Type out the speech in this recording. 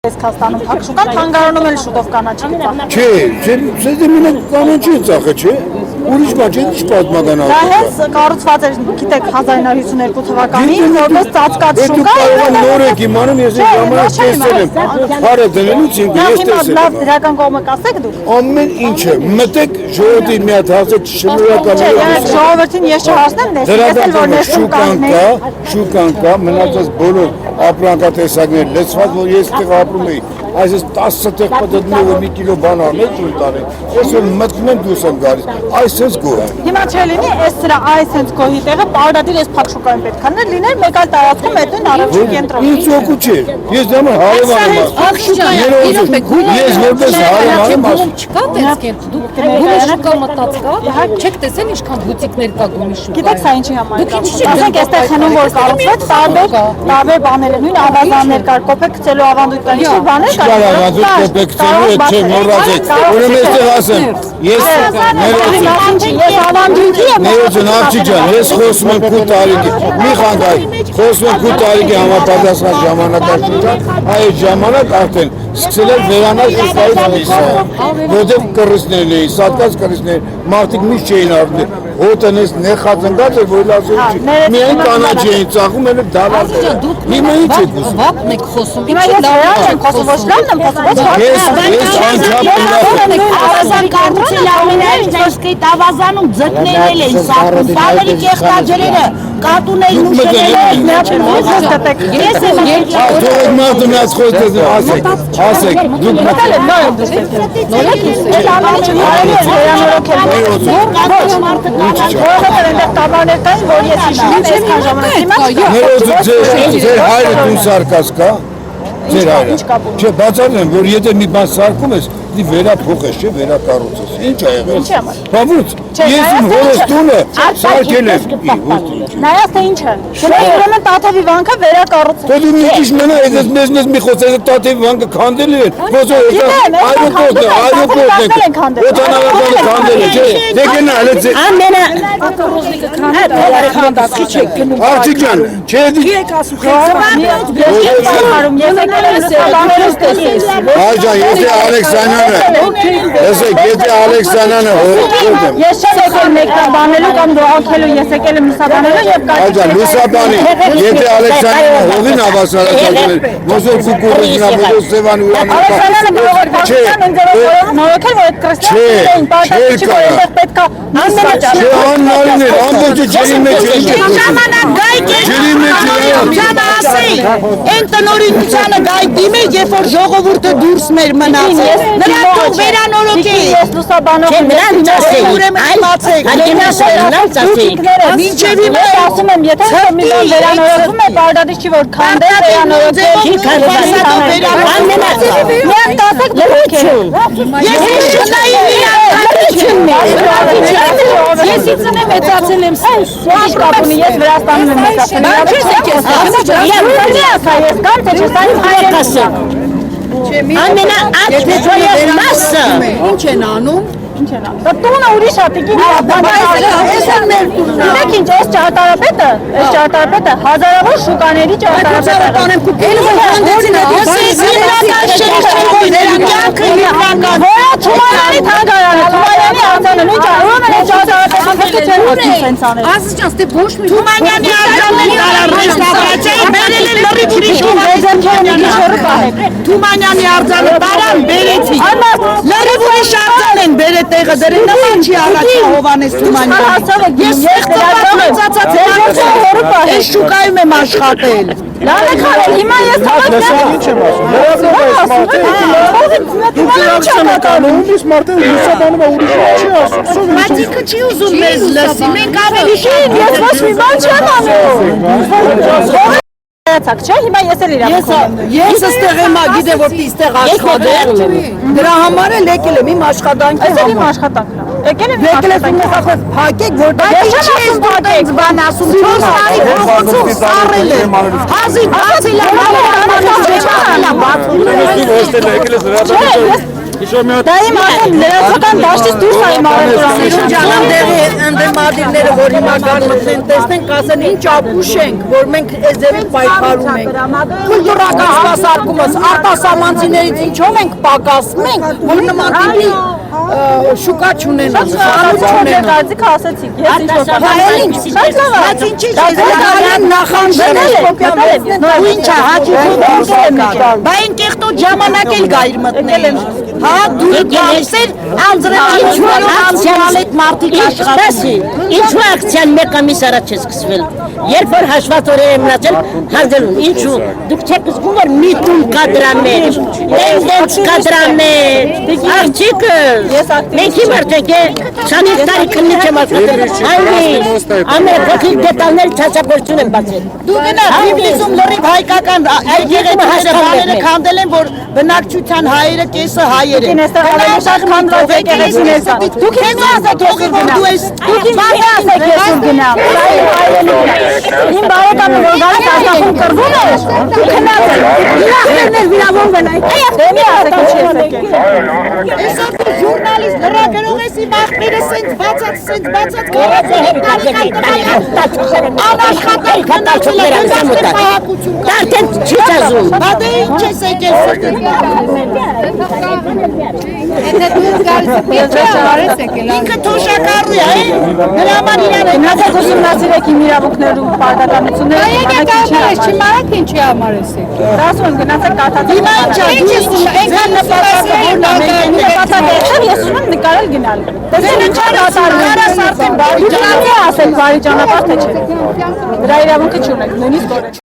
Կազկաստանում փակշուկան թանգարանում էլ շուտով կանաչի կծախ։ Չէ, ձեզ մենը կանաչի ծախը, չէ։ Ուրիշ բաց ինչ պատմական Դա հենց կառուցված էր, գիտեք, 1952 թվականին, որպես ծածկած շուկա։ Նոր եք իմանում, ես այն ժամանակ տեսել եմ։ Բարը դնելուց ինքը ես տեսել եմ։ Լավ դրական կողմը կասեք դուք։ Ամեն ինչը, մտեք ժողովրդի մի հատ հասեք շնորհակալ Չէ, եղեք ժողովրդին ես չհասնեմ, ներսել որ ներսում շուկան կա, մնացած բոլոր ապրանքատեսակներ լցված, որ ես տեղ ապրում էի, այս 10 տեղ պատդնում որ մի կիլո բան առնել ցույց տալի, ես որ մտնում եմ դուրս եմ գալիս, այսպես գոհ եմ։ Հիմա չէ լինի, այս սրա այս հենց գոհի տեղը պարադիր ես փակշուկային պետք է լիներ, մեկ այլ տարածքում այդն առաջին կենտրոն։ Ինչ օգուտ չէ, ես դա հարևան եմ, ես որպես հարևան եմ ասում։ Չկա տեսքեր, դուք գումի շուկա մտած կա, չեք տեսել ինչքան բուտիկներ կա գումի շուկա։ Գիտեք սա ինչի համար է։ Ասենք այստեղ հնում որ կառուցվեց տարբեր բաներ են, նույն ավազաններ կար, կոպեկ գցելու ավանդույթներ, ինչ բաներ կար։ Ավանդույթ կոպեկ գցելու է, չէ, մոռացեք։ Ուրեմն այստեղ ասեմ, ես ավանդույթի եմ։ Ներողություն, աղջի ջան, ես խոսում եմ քու տարիքի, մի խանգարի, խոսում եմ քու տարիքի համապատասխան ժամանակաշրջան, այդ ժամանակ արդեն սկսել էր վերանալ շուկայից լույսը, որտեղ կռիցներ էին, սատկած կռիցներ, մարդիկ միշտ չէին առնել, հոտը նես նեխած ընկած էր, որ լազում չի, միայն կանաչի էին ծախում, էլ դալած էր, հիմա ինչ եք ուզում։ Վապն եք խոսում, Հիմա ես լավն եմ խոսում, ոչ լավն եմ խոսում, Ես անչափ Ավազան կառուցել ամենայն ճաշկի ավազանում ձգնել են սախում, բալերի կեղտաջրերը, կատունել նուշել են, ես եմ Թող մարդը միած խոսքս ասեք, դուք մտել եմ նոր եմ որովհետև այնտեղ տավարներ կային, որ ես հիշում եմ այսքան ժամանակ Ներողություն, ձեր հայրը տուն սարկած կա, ձեր հայրը, չէ, բացառեմ, որ եթե մի բան սարկում ես, դի վերափոխես, չէ, վերակառուցես, ինչ ա եղել, բավուց, ես իմ հորս տունը սարկել եմ, նայած թե ինչ է, ուրեմն Տաթևի վանքը վերակառուցել Դու մի քիչ մնա, ես մեզ մի խոսես Տաթևի վանքը քանդել են, ոսո այրոպորտն է, օտանավականը քանդել է, չէ, դե գնա, Աղջիկ ջան, չէ, Աջան, եթե Ալեքսանյանը, լսեք, եթե Ալեքսանյանը հորդ եմ։ Ես չեմ եկել մեկնաբանելու կամ դողոքելու, ես եկել եմ լուսաբանելու և Աջան, լուսաբանի, եթե Ալեքսանյանը հողին ավասարացակել էր, ոսոր կուկուրը գնա, ոսոր սևան ուրան Ալեքսանյանը կարող էր փաստության նորոքել, որ այդ կրստյանն էին, պատասխան չի, որ այնտեղ պետք է Չէ, աննարին էր, ամբողջը ջերի մեջ էր ժամանակ գայք են տնօրինությանը գայքի մեջ, երբ որ ժողովուրդը դուրս մեր մնացել, նրան թող վերանորոգեին։ Ես լուսաբանող եմ, Մինչև հիմա ասում եմ, եթե մի բան վերանորոգվում է, պարադի չի, որ քանդել վերանորոգել, միակ տասեք դրոքել։ Ես շնայի Ես իցն եմ մեծացել եմ ինչ կապ ունի, ես Վրաստանում եմ մեծացել ես կամ թե չես այն հայրենիք ամենաակտիվ մասը ինչ են անում Ինչ են անում։ Դա տունը ուրիշ է, տիկին Գիտեք ինչ, այս ճարտարապետը հազարավոր շուկաների ճարտարապետ Որա Թումանյանի թանգարանը, Թումանյանի արձանը, ինչ արում են ճարտարապետը Ազիջան, ստե ոչ մի Թումանյանի արձանը բերել են լրիվ ուրիշ Թումանյանի արձանը տարան բերեցի լրիվ ուրիշ արձան են բերել տեղը դրել նման չի առաջի Հովանես Թումանյանը ես ես շուկայում եմ աշխատել Լավ եք արել, հիմա ես Լսան ինչ եմ ասում, ումից մարդը լուսաբանում է ուրիշ չի ասում Մատիկը չի ուզում մեզ լսի, մենք ավելի շին ես ոչ մի բան չեմ անում Չէ, հիմա ես էլ իրավունք Ես ստեղ եմ գիտե որ ստեղ աշխատել Դրա համար էլ եկել եմ իմ աշխատանքի Այս էլ իմ աշխատանքն է Եկել եմ աշխատանքն փակեք որտեղ Ես չեմ փակեք բան ասում 4 տարի փոխոցում սարել եմ Հազիվ բացել եմ Եկել ես Դա իմ ասեմ լրացական դաշտից դուրս է իմ առևտուրաները։ Ջանամդեղի ընդդեմադիրները, որ հիմա կան մտնեն, տեսնեն, կասեն ինչ ապուշ ենք, որ մենք այս ձևի պայքարում ենք։ Կուլտուրական հավասարակումս արտասահմանցիներից ինչով ենք պակաս, մենք, որ նման տիպի շուկա չունենանք, խանութ չունենանք։ Դարձիք ասացիք, ես ինչ որ Բայց ինչի՞ նախանձել ու ինչ է հաճույքով բա այն կեղտոտ ժամանակ էլ գայր մտնել հա դու գալսեր անձրևի անձրևի մարտիկ աշխատի Ինչու ակցիան մեկ ամիս առաջ է սկսվել։ Երբ որ հաշված օրեր եմ մնացել հանձելուն, ինչու դուք չեք զգում որ միտում կա դրա մեջ, տենդենս կա դրա մեջ, աղջիկս, մենք իմ արդյոք է 20 տարի քննիչ եմ աշխատել, այնպես ամենափոքրիկ դետալներ ցածրագործություն եմ բացել։ դու գնա Թիֆլիսում լրիվ հայկական եկեղեցի բաները քանդել են որ բնակչության հայերը կեսը հայեր են դուք ինձ ասեք որ դու ես Դուք ինձ ասեք ես ուր գնամ։ Իմ բարեկամը որ գալիս Արցախում կռվում է, դուք քնած եք։ Իրախներն վիրավորվել են։ Դեմի ասեք ինչ եք։ Այսօր դու ժուրնալիստ լրագրող ես իմ աղբերը սենց բացած կարած անաշխատել քննարկել Դարձեն չի ծազում։ բա դե ինչ ես եկել ինքը թոշակառու է նրա համար իրար է Գնացեք ուսումնասիրեք իմ իրավունքներն ու պարտականությունները։ Եկեք կարմարես, չիմանաք ինչի համար ես եկել։ Դասում գնացեք կատացեք։ հիմա ինչ է դու ես Ես ուզում եմ նկարել գնալ։ Դες ինչ կատարում։ Կարաս արդեն բարի ճանապարհ ասեք բարի ճանապարհ թե չէ։ Դրա իրավունքը չունեք, նույնիսկ